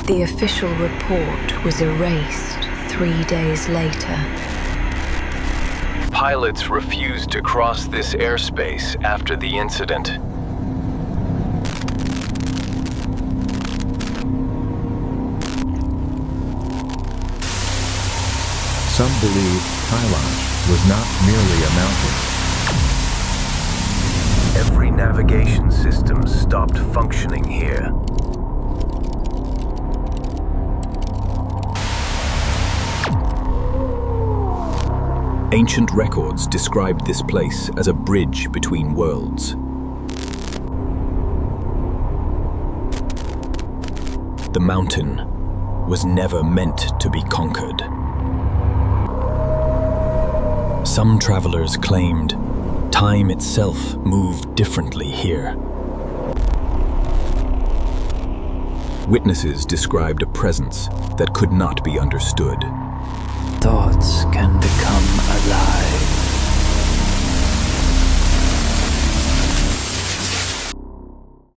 The official report was erased 3 days later. Pilots refused to cross this airspace after the incident. Some believe Kailash was not merely a mountain. Every navigation system stopped functioning here. Ancient records described this place as a bridge between worlds. The mountain was never meant to be conquered. Some travelers claimed time itself moved differently here. Witnesses described a presence that could not be understood. Thoughts can become alive.